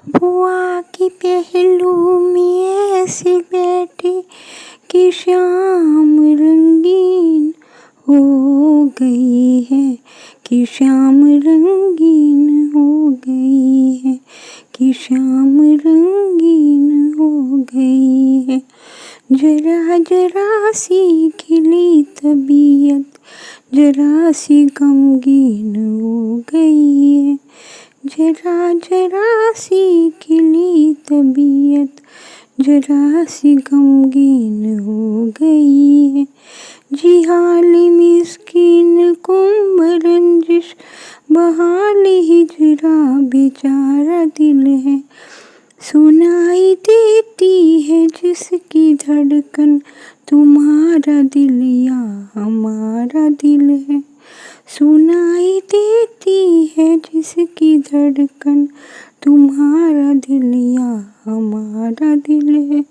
बुआ के पहलू में ऐसे बैठे कि शाम रंगीन हो गई है, कि शाम रंगीन हो गई है, कि शाम रंगीन हो गई है। जरा जरा सी खिली तबीयत जरा सी गमगीन हो गई है, जरा जरा सी खिली तबीयत जरा सी गमगीन हो गई है। जी हाल मिस्कीन कुंभ रंजिश बहाल हिजरा बेचारा दिल है, सुनाई देती है जिसकी धड़कन तुम्हारा दिल या हमारा दिल है, सुनाई देती है जिसकी धड़कन तुम्हारा दिल या हमारा दिल है।